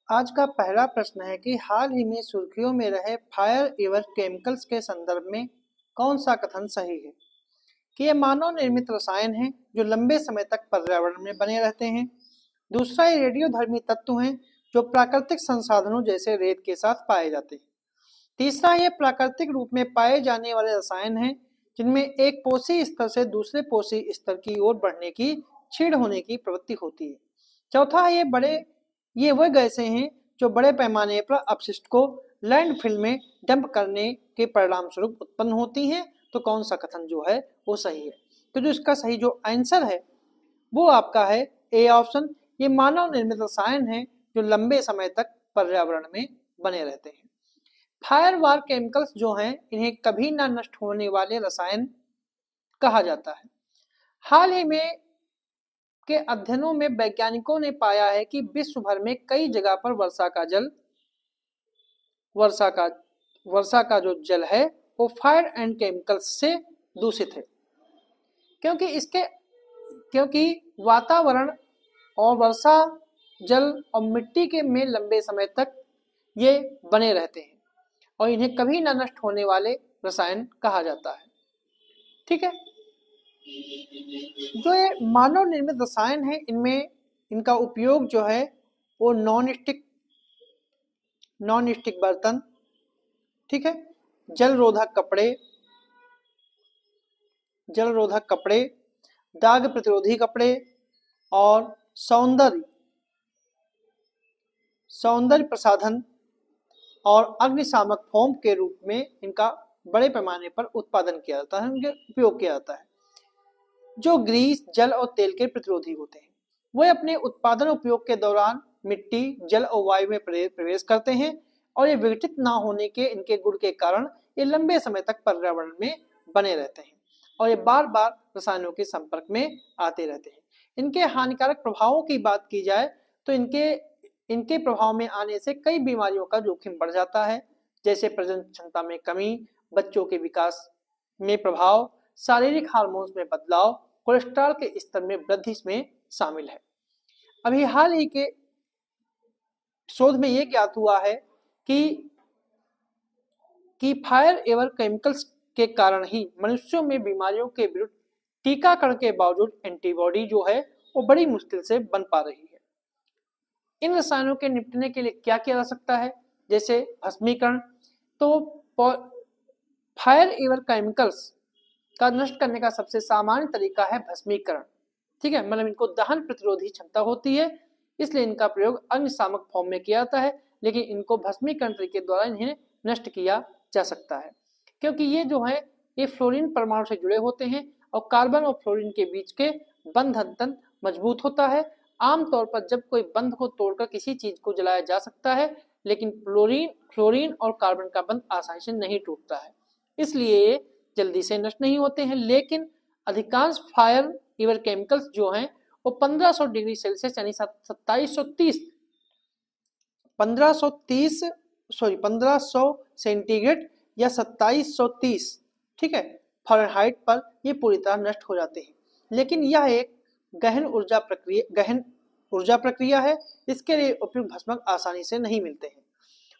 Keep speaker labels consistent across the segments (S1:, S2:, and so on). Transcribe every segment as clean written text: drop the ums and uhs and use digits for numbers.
S1: आज का पहला प्रश्न है कि हाल ही में सुर्खियों में रहे फायर एवर केमिकल्स के संदर्भ में कौन सा कथन सही है? कि ये मानव निर्मित रसायन हैं जो लंबे समय तक पर्यावरण में बने रहते हैं। दूसरा, ये रेडियोधर्मी तत्व हैं जो प्राकृतिक संसाधनों जैसे रेत के साथ पाए जाते हैं। तीसरा, ये प्राकृतिक रूप में पाए जाने वाले रसायन हैं जिनमें एक पोषी स्तर से दूसरे पोषी स्तर की ओर बढ़ने की क्षीण होने की प्रवृत्ति होती है। चौथा, ये वह गैसें हैं जो बड़े पैमाने पर अपशिष्ट को लैंडफिल में डंप करने के परिणाम स्वरूप उत्पन्न होती हैं। तो कौन सा कथन जो है वो सही है? तो जो इसका सही जो आंसर है वो आपका है ए ऑप्शन। ये मानव निर्मित रसायन है जो लंबे समय तक पर्यावरण में बने रहते हैं। फायर वार केमिकल्स जो हैं इन्हें कभी ना नष्ट होने वाले रसायन कहा जाता है। हाल ही में के अध्ययनों में वैज्ञानिकों ने पाया है कि विश्व भर में कई जगह पर वर्षा का जो जल है वो फायर एंड केमिकल्स से दूषित है, क्योंकि वातावरण और वर्षा जल और मिट्टी के में लंबे समय तक ये बने रहते हैं और इन्हें कभी ना नष्ट होने वाले रसायन कहा जाता है। ठीक है, जो ये मानव निर्मित रसायन है इनमें इनका उपयोग जो है वो नॉन स्टिक बर्तन, ठीक है, जल रोधक कपड़े, दाग प्रतिरोधी कपड़े और सौंदर्य प्रसाधन और अग्निशामक फोम के रूप में इनका बड़े पैमाने पर उत्पादन किया जाता है, इनका उपयोग किया जाता है। जो ग्रीस, जल और तेल के प्रतिरोधी होते हैं वह अपने उत्पादन उपयोग के दौरान मिट्टी, जल और वायु में प्रवेश करते हैं और ये विघटित ना होने के इनके गुण के कारण ये लंबे समय तक पर्यावरण में बने रहते हैं और ये बार बार रसायनों के संपर्क में आते रहते हैं। इनके हानिकारक प्रभावों की बात की जाए तो इनके प्रभाव में आने से कई बीमारियों का जोखिम बढ़ जाता है, जैसे प्रजनन क्षमता में कमी, बच्चों के विकास में प्रभाव, शारीरिक हार्मोन्स में बदलाव, कोलेस्ट्रॉल के स्तर में वृद्धि में शामिल है। अभी हाल ही के शोध में यह ज्ञात हुआ है कि फायर एवर केमिकल्स के कारण ही मनुष्यों में बीमारियों के विरुद्ध टीकाकरण के बावजूद एंटीबॉडी जो है वो बड़ी मुश्किल से बन पा रही है। इन रसायनों के निपटने के लिए क्या किया जा सकता है? जैसे भस्मीकरण। तो फायर एवर केमिकल्स का नष्ट करने का सबसे सामान्य तरीका है भस्मीकरण। ठीक है, मतलब इनको दहन प्रतिरोधी क्षमता होती है, इसलिए इनका प्रयोग अग्निशामक फॉर्म में किया जाता है, लेकिन इनको भस्मीकरण तरीके द्वारा इन्हें नष्ट किया जा सकता है, क्योंकि ये जो है ये फ्लोरीन परमाणु से जुड़े होते हैं और कार्बन और फ्लोरीन के बीच के बंधन मजबूत होता है। आमतौर पर जब कोई बंध को तोड़कर किसी चीज को जलाया जा सकता है, लेकिन फ्लोरीन और कार्बन का बंध आसानी से नहीं टूटता है, इसलिए जल्दी से नष्ट नहीं होते हैं। लेकिन अधिकांश फायर एवर केमिकल्स जो हैं वो 1500 डिग्री सेल्सियस यानी 1500 सेंटीग्रेड या 2730, ठीक है, फ़ारेनहाइट पर ये पूरी तरह नष्ट हो जाते हैं। लेकिन यह एक गहन ऊर्जा प्रक्रिया है, इसके लिए उपयुक्त भस्मक आसानी से नहीं मिलते हैं।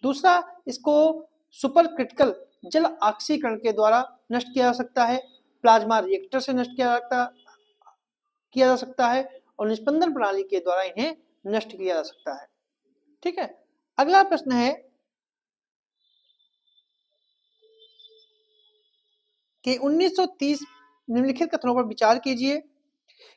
S1: दूसरा, इसको सुपर क्रिटिकल जल ऑक्सीकरण के द्वारा नष्ट किया जा सकता है, प्लाज्मा रिएक्टर से नष्ट किया जा सकता है और निस्पंदन प्रणाली के द्वारा इन्हें नष्ट किया जा सकता है। ठीक है, अगला प्रश्न है कि 1930 निम्नलिखित कथनों पर विचार कीजिए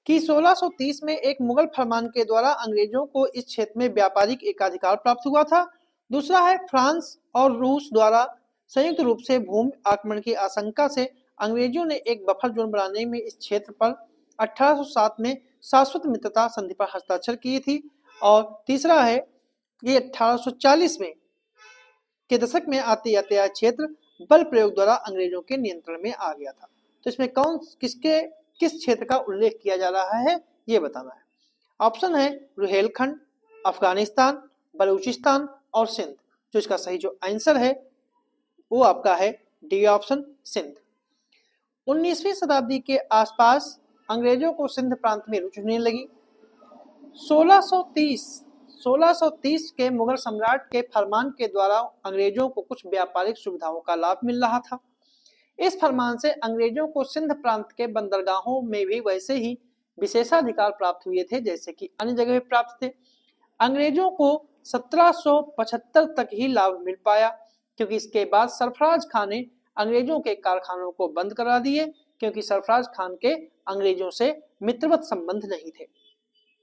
S1: कि 1630 में एक मुगल फरमान के द्वारा अंग्रेजों को इस क्षेत्र में व्यापारिक एकाधिकार प्राप्त हुआ था। दूसरा है फ्रांस और रूस द्वारा संयुक्त रूप से भूमि आक्रमण की आशंका से अंग्रेजों ने एक बफर जोन बनाने में इस क्षेत्र पर 1807 में शाश्वत मित्रता संधि पर हस्ताक्षर की थी। और तीसरा है कि 1840 में के दशक में आते आते यह क्षेत्र बल प्रयोग द्वारा अंग्रेजों के नियंत्रण में आ गया था। तो इसमें किस क्षेत्र का उल्लेख किया जा रहा है ये बताना है। ऑप्शन है रुहेलखंड, अफगानिस्तान, बलूचिस्तान और सिंध। जो इसका सही जो आंसर है वो आपका है डी ऑप्शन, सिंध। 19वीं शताब्दी के आसपास अंग्रेजों को सिंध प्रांत में रुचि होने लगी। 1630 के मुगल सम्राट के फरमान के द्वारा अंग्रेजों को कुछ व्यापारिक सुविधाओं का लाभ मिल रहा था। इस फरमान से अंग्रेजों को सिंध प्रांत के बंदरगाहों में भी वैसे ही विशेषाधिकार प्राप्त हुए थे जैसे कि अन्य जगह प्राप्त थे। अंग्रेजों को 1775 तक ही लाभ मिल पाया, क्योंकि इसके बाद सरफराज खान ने अंग्रेजों के कारखानों को बंद करा दिए, क्योंकि सरफराज खान के अंग्रेजों से मित्रवत संबंध नहीं थे।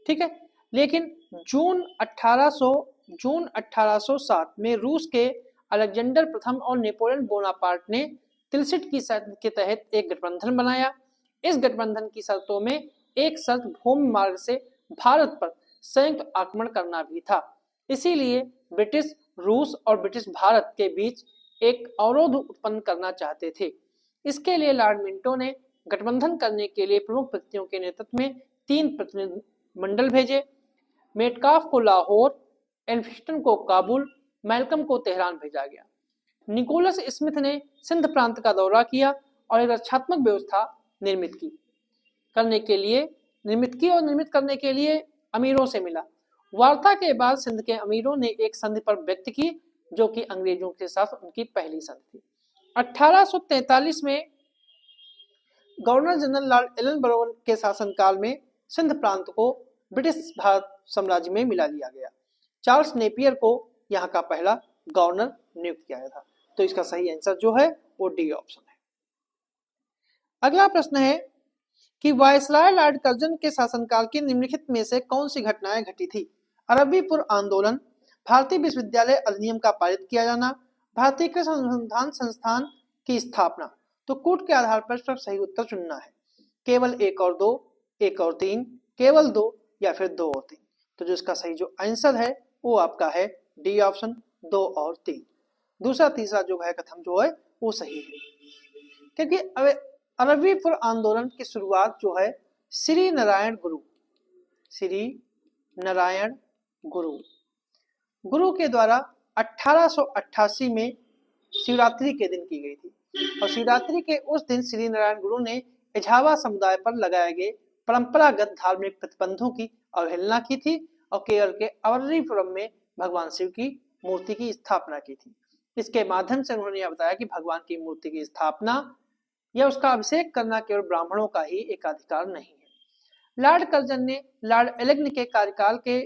S1: ठीक है, लेकिन जून 1807 में रूस के अलेक्जेंडर प्रथम और नेपोलियन बोनापार्ट ने तिलसिट की शर्त के तहत एक गठबंधन बनाया। इस गठबंधन की शर्तों में एक शर्त भूमि मार्ग से भारत पर संयुक्त आक्रमण करना भी था। इसीलिए ब्रिटिश रूस और ब्रिटिश भारत के बीच एक अवरोध उत्पन्न करना चाहते थे। इसके लिए लॉर्ड मिंटो ने गठबंधन करने के लिए प्रमुख व्यक्तियों के नेतृत्व में 3 प्रतिनिधिमंडल भेजे। मेटकाफ को लाहौर, एल्फिंस्टन को काबुल, मैल्कम को तेहरान भेजा गया। निकोलस स्मिथ ने सिंध प्रांत का दौरा किया और एक रक्षात्मक व्यवस्था निर्मित करने के लिए अमीरों से मिला। वार्ता के बाद सिंध के अमीरों ने एक संधि पर व्यक्त की, जो कि अंग्रेजों के साथ उनकी पहली संधि थी। 1843 में गवर्नर जनरल लॉर्ड एलन के शासनकाल में सिंध प्रांत को ब्रिटिश भारत साम्राज्य में मिला लिया गया। चार्ल्स नेपियर को यहाँ का पहला गवर्नर नियुक्त किया गया था। तो इसका सही आंसर जो है वो डी ऑप्शन है। अगला प्रश्न है कि वायसराय लॉर्ड कर्जन के शासनकाल की निम्नलिखित में से कौन सी घटनाएं घटी थी? अरबीपुर आंदोलन, भारतीय विश्वविद्यालय अधिनियम का पारित किया जाना, भारतीय कृषि अनुसंधान संस्थान की स्थापना। तो कूट के आधार पर सही उत्तर चुनना है। केवल 1 और 2, 1 और 3, केवल 2 या फिर 2 और 3। तो जो इसका सही जो आंसर है वो आपका है डी ऑप्शन, 2 और 3। दूसरा तीसरा जो है कथन जो है वो सही है, क्योंकि अरबीपुर आंदोलन की शुरुआत जो है श्री नारायण गुरु के द्वारा 1888 में शिवरात्रि के दिन की गई थी। और शिवरात्रि के उस दिन श्री नारायण गुरु ने एझावा समुदाय पर लगाए गए परंपरागत धार्मिक प्रतिबंधों की अवहेलना की थी और केरल के अरबीपुरम में भगवान शिव की मूर्ति की स्थापना की थी। इसके माध्यम से उन्होंने यह बताया कि भगवान की मूर्ति की स्थापना या उसका अभिषेक करना केवल ब्राह्मणों का ही एक अधिकार नहीं है। लॉर्ड कर्जन ने लॉर्ड एलेग्न के कार्यकाल के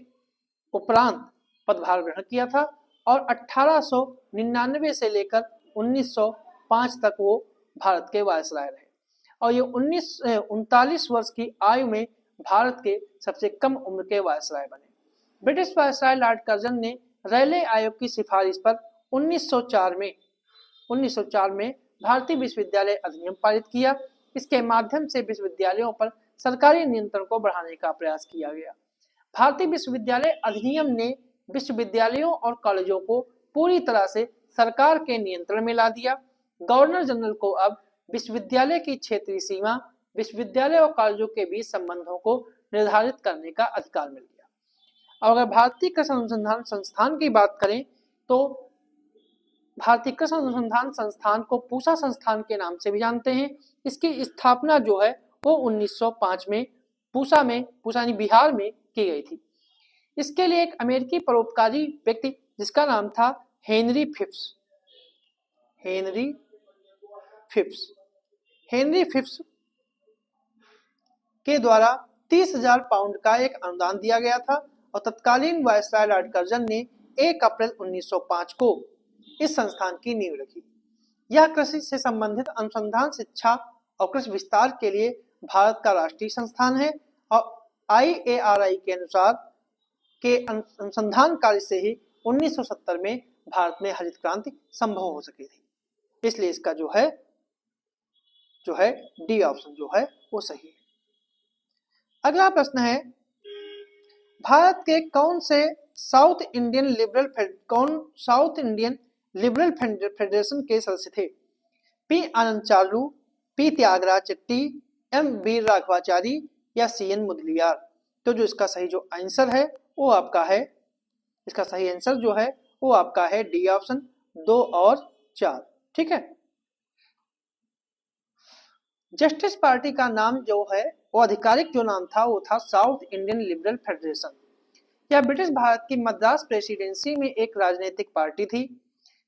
S1: उपरांत पदभार ग्रहण किया था और 1899 से लेकर 1905 तक वो भारत के वायसराय रहे और ये 39 वर्ष की आयु में भारत के सबसे कम उम्र के वायसराय बने। ब्रिटिश वायसराय लॉर्ड कर्जन ने रैले आयोग की सिफारिश पर 1904 में भारतीय विश्वविद्यालय अधिनियम पारित किया। इसके माध्यम से विश्वविद्यालयों पर सरकारी नियंत्रण को बढ़ाने का प्रयास किया गया। भारतीय विश्वविद्यालय अधिनियम ने विश्वविद्यालयों और कॉलेजों को पूरी तरह से सरकार के नियंत्रण में ला दिया। गवर्नर जनरल को अब विश्वविद्यालय की क्षेत्रीय सीमा, विश्वविद्यालय और कॉलेजों के बीच संबंधों को निर्धारित करने का अधिकार मिल गया। और अगर भारतीय कृषि अनुसंधान संस्थान की बात करें तो भारतीय कृषि अनुसंधान संस्थान को पूसा संस्थान के नाम से भी जानते हैं। इसकी स्थापना जो है वो 1905 में पूसा यानी बिहार में की गई थी। इसके लिए एक अमेरिकी परोपकारी व्यक्ति जिसका नाम था हेनरी फिप्स के द्वारा 30,000 पाउंड का एक अनुदान दिया गया था और तत्कालीन वायसराय लॉर्ड कर्जन ने 1 अप्रैल 1905 को इस संस्थान की नींव रखी। यह कृषि से संबंधित अनुसंधान, शिक्षा और कृषि विस्तार के लिए भारत का राष्ट्रीय संस्थान है और IARI के अनुसार के अनुसंधान कार्य से ही 1970 में भारत में हरित क्रांति संभव हो सकी थी। इसलिए इसका जो है डी ऑप्शन जो है वो सही है। अगला प्रश्न है भारत के कौन से साउथ इंडियन लिबरल फेडरेशन के सदस्य थे? पी आनंद चार्लू, पी त्यागराज चट्टी, एम वीर राघवाचारी या CN मुदलियार। तो जो इसका सही जो आंसर है वो आपका है, इसका सही आंसर जो है वो आपका है डी ऑप्शन, 2 और 4। ठीक है। जस्टिस पार्टी का नाम जो है वो आधिकारिक जो नाम था वो था साउथ इंडियन लिबरल फेडरेशन। यह ब्रिटिश भारत की मद्रास प्रेसिडेंसी में एक राजनीतिक पार्टी थी।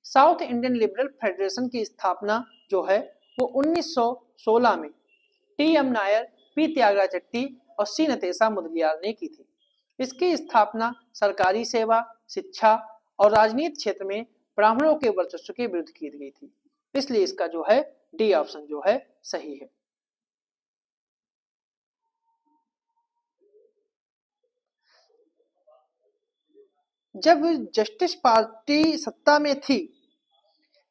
S1: साउथ इंडियन लिबरल फेडरेशन की स्थापना जो है वो 1916 में टी.एम. नायर, पी. त्यागराज चट्टी और सी. नतेशा मुदलियार ने की थी। इसकी स्थापना सरकारी सेवा, शिक्षा और राजनीति क्षेत्र में ब्राह्मणों के वर्चस्व के विरुद्ध की गई थी। इसलिए इसका जो है डी ऑप्शन जो है सही है। जब जस्टिस पार्टी सत्ता में थी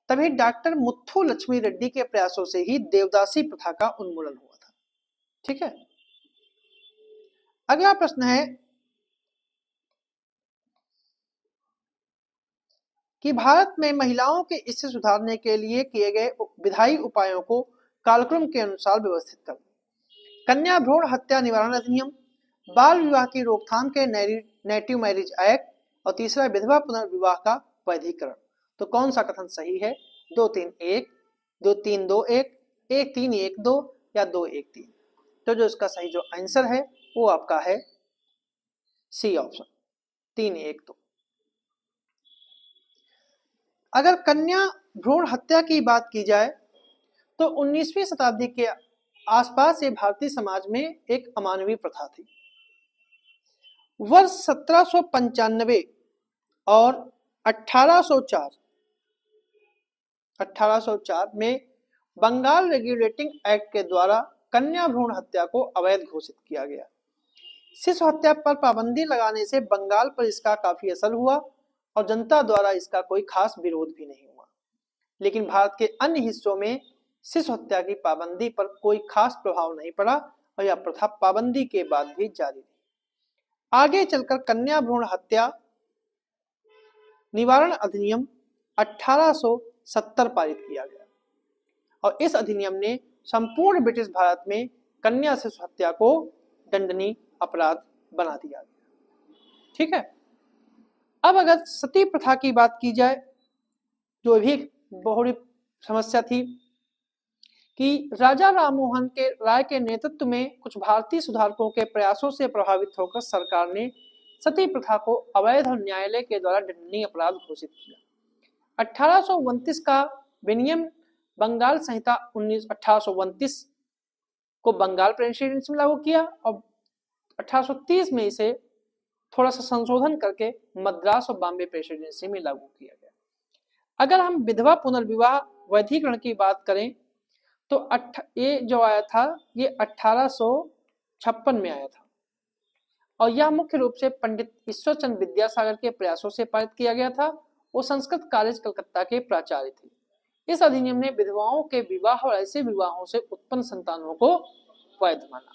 S1: तभी डॉक्टर मुथु लक्ष्मी रेड्डी के प्रयासों से ही देवदासी प्रथा का उन्मूलन हुआ था। ठीक है, अगला प्रश्न है कि भारत में महिलाओं के स्थिति सुधारने के लिए किए गए विधायी उपायों को कालक्रम के अनुसार व्यवस्थित कर। कन्या भ्रूण हत्या निवारण अधिनियम, बाल विवाह की रोकथाम के नेटिव मैरिज एक्ट और तीसरा विधवा पुनर्विवाह का वैधीकरण। तो कौन सा कथन सही है? 2-3-1, 2-3-2-1, 1-3-1-2 या 2-1-3। तो जो इसका सही जो आंसर है वो आपका है सी ऑप्शन 3-1-2। अगर कन्या भ्रूण हत्या की बात की जाए तो 19वीं शताब्दी के आसपास ये भारतीय समाज में एक अमानवीय प्रथा थी। वर्ष 1795 और 1804 में बंगाल रेगुलेटिंग एक्ट के द्वारा कन्या भ्रूण हत्या को अवैध घोषित किया गया। शिशु हत्या पर पाबंदी लगाने से बंगाल पर इसका काफी असर हुआ और जनता द्वारा इसका कोई खास विरोध भी नहीं हुआ। लेकिन भारत के अन्य हिस्सों में शिशु हत्या की पाबंदी पर कोई खास प्रभाव नहीं पड़ा और यह प्रथा पाबंदी के बाद भी जारी रही। आगे चलकर कन्या भ्रूण हत्या निवारण अधिनियम 1870 पारित किया गया और इस अधिनियम ने संपूर्ण ब्रिटिश भारत में कन्या शिशु हत्या को दंडनीय अपराध बना दिया गया। ठीक है, अब अगर सती प्रथा की बात की जाए जो भी बहुत बड़ी समस्या थी कि राजा राममोहन के राय के नेतृत्व में कुछ भारतीय सुधारकों के प्रयासों से प्रभावित होकर सरकार ने सती प्रथा को अवैध और न्यायालय के द्वारा दंडनीय अपराध घोषित किया। 1829 का विनियम बंगाल संहिता 1829 को बंगाल प्रेसिडेंसी में लागू किया और 1830 में इसे थोड़ा सा संशोधन करके मद्रास और बॉम्बे प्रेसिडेंसी में लागू किया गया। अगर हम विधवा पुनर्विवाह वैधीकरण की बात करें तो ये जो आया था ये 1856 में आया था और यह मुख्य रूप से पंडित ईश्वरचंद्र विद्यासागर के प्रयासों से पारित किया गया था। वो संस्कृत कॉलेज कलकत्ता के प्राचार्य थे। इस अधिनियम ने विधवाओं के विवाह और ऐसे विवाहों से उत्पन्न संतानों को वैध माना।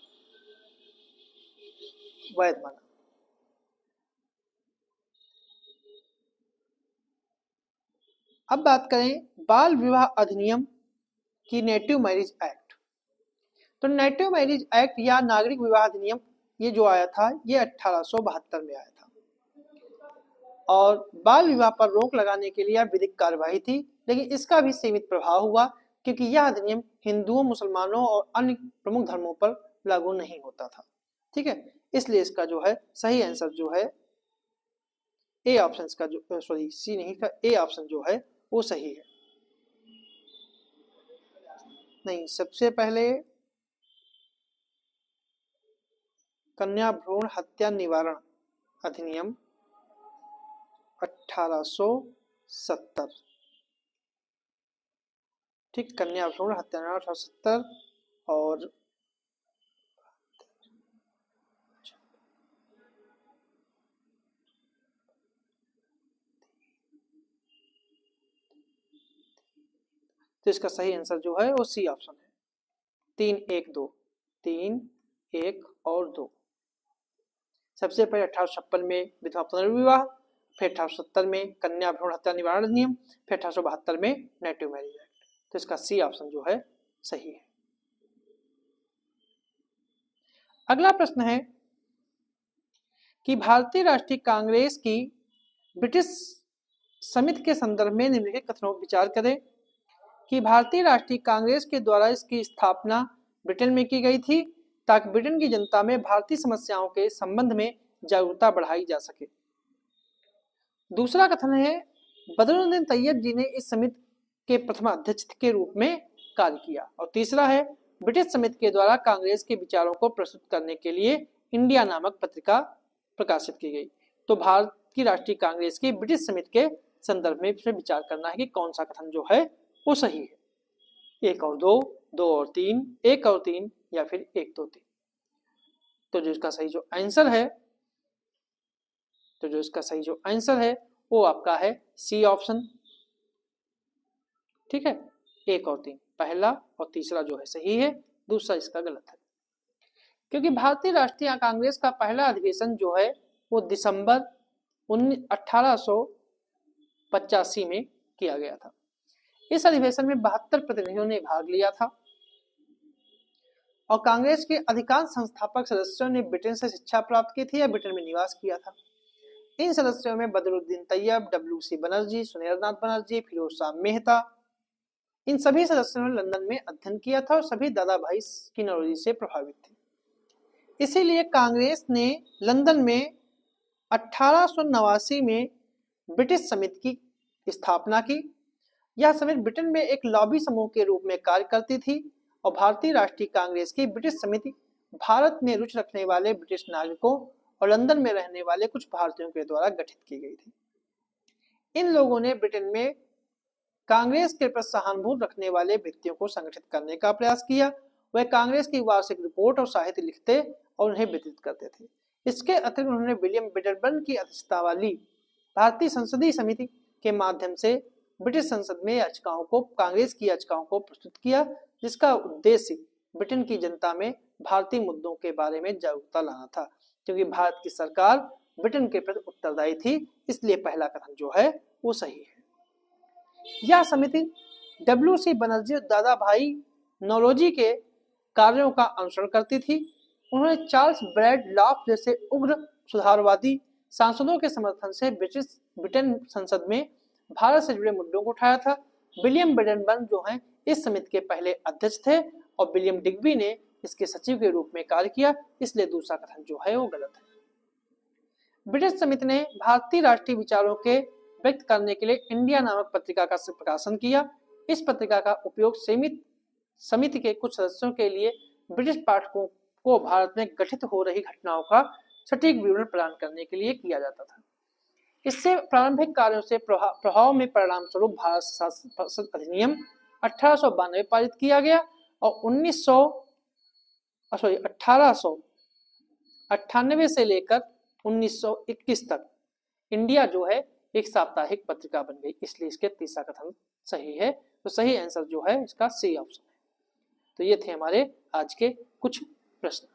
S1: अब बात करें बाल विवाह अधिनियम की नेटिव मैरिज एक्ट। तो नेटिव मैरिज एक्ट या नागरिक विवाह अधिनियम ये जो आया था ये 1872 में आया था और बाल विवाह पर रोक लगाने के लिए विधिक कार्यवाही थी, लेकिन इसका भी सीमित प्रभाव हुआ क्योंकि यह अधिनियम हिंदुओं, मुसलमानों और अन्य प्रमुख धर्मों पर लागू नहीं होता था। ठीक है, इसलिए इसका जो है सही आंसर जो है ए ऑप्शन का जो सी नहीं का ए ऑप्शन जो है वो सही है। नहीं, सबसे पहले कन्या भ्रूण हत्या निवारण अधिनियम 1870। ठीक, कन्या भ्रूण हत्या 1870 और तो इसका सही आंसर जो है वो सी ऑप्शन है 3-1-2। 3, 1 और 2। सबसे पहले 1856 में विधवा पुनर्विवाह, फिर 1870 में कन्या भ्रूण हत्या निवारण अधिनियम, फिर 1872 में नेटिव मैरिज एक्ट। तो इसका सी ऑप्शन जो है सही है। अगला प्रश्न है कि भारतीय राष्ट्रीय कांग्रेस की ब्रिटिश समिति के संदर्भ में निम्नलिखित कथनों पर विचार करें कि भारतीय राष्ट्रीय कांग्रेस के द्वारा इसकी स्थापना ब्रिटेन में की गई थी ताकि ब्रिटेन की जनता में भारतीय समस्याओं के संबंध में जागरूकता बढ़ाई जा सके। दूसरा कथन है बदरुद्दीन तैयब जी ने इस समिति के प्रथम अध्यक्ष के रूप में कार्य किया। और तीसरा है ब्रिटिश समिति के द्वारा कांग्रेस के विचारों को प्रस्तुत करने के लिए इंडिया नामक पत्रिका प्रकाशित की गई। तो भारत की राष्ट्रीय कांग्रेस की ब्रिटिश समिति के संदर्भ में विचार करना है कि कौन सा कथन जो है वो सही है। 1 और 2, 2 और 3, 1 और 3 या फिर 1, 2, 3। तो जो इसका सही जो आंसर है वो आपका है सी ऑप्शन। ठीक है, 1 और 3 पहला और तीसरा जो है सही है, दूसरा इसका गलत है। क्योंकि भारतीय राष्ट्रीय कांग्रेस का पहला अधिवेशन जो है वो दिसंबर 1885 में किया गया था। इस अधिवेशन में 72 प्रतिनिधियों ने भाग लिया था और कांग्रेस के अधिकांश संस्थापक सदस्यों ने ब्रिटेन से शिक्षा प्राप्त की थी या ब्रिटेन में निवास किया था। इन सदस्यों में बदरुद्दीन तैयब, डब्ल्यू.सी. बनर्जी, सुनेन्द्रनाथ बनर्जी, फिरोज शाह मेहता, इन सभी सदस्यों ने लंदन में अध्ययन किया था और सभी दादा भाई की नौकरी से प्रभावित थे। इसीलिए कांग्रेस ने लंदन में 1889 में ब्रिटिश समिति की स्थापना की। यह समिति ब्रिटेन में एक लॉबी समूह के रूप में कार्य करती थी और भारतीय राष्ट्रीय कांग्रेस की ब्रिटिश समिति भारत में रुचि रखने वाले ब्रिटिश नागरिकों और लंदन में रहने वाले कुछ भारतीयों के द्वारा गठित की गई थी। इन लोगों ने ब्रिटेन में कांग्रेस के प्रति सहानुभूति रखने वाले व्यक्तियों को संगठित करने का प्रयास किया। वह कांग्रेस की वार्षिक रिपोर्ट और साहित्य लिखते और उन्हें वितरित करते थे। इसके अतिरिक्त उन्होंने विलियम ब्रिडबर्न की अध्यक्षता वाली भारतीय संसदीय समिति के माध्यम से ब्रिटिश संसद में याचिकाओं को, कांग्रेस की याचिकाओं को प्रस्तुत किया, जिसका उद्देश्य ब्रिटेन की जनता में भारतीय मुद्दों के बारे में जागरूकता लाना था। क्योंकि भारत की सरकार ब्रिटेन के प्रति उत्तरदायी थी, इसलिए पहला कथन जो है वो सही है। यह समिति डब्ल्यू.सी. बनर्जी और दादा भाई नौरोजी के कार्यों का अनुसरण करती थी। उन्होंने चार्ल्स ब्रैडलाफ जैसे उग्र सुधारवादी सांसदों के समर्थन से ब्रिटेन संसद में भारत से जुड़े मुद्दों को उठाया था। विलियम ब्रिडबर्न जो हैं इस समिति के पहले अध्यक्ष थे और विलियम डिग्बी ने इसके सचिव के रूप में कार्य किया, इसलिए दूसरा कथन जो है वो गलत है। ब्रिटिश समिति ने भारतीय राष्ट्रीय विचारों के व्यक्त करने के लिए इंडिया नामक पत्रिका का प्रकाशन किया। इस पत्रिका का उपयोग समिति के कुछ सदस्यों के लिए ब्रिटिश पाठकों को भारत में घटित हो रही घटनाओं का सटीक विवरण प्रदान करने के लिए किया जाता था। इससे प्रारंभिक कार्यों से प्रभाव में परिणाम स्वरूप भारत शासन अधिनियम 1892 पारित किया गया और 1898 से लेकर 1921 तक इंडिया जो है एक साप्ताहिक पत्रिका बन गई, इसलिए इसके तीसरा कथन सही है। तो सही आंसर जो है इसका सी ऑप्शन है। तो ये थे हमारे आज के कुछ प्रश्न।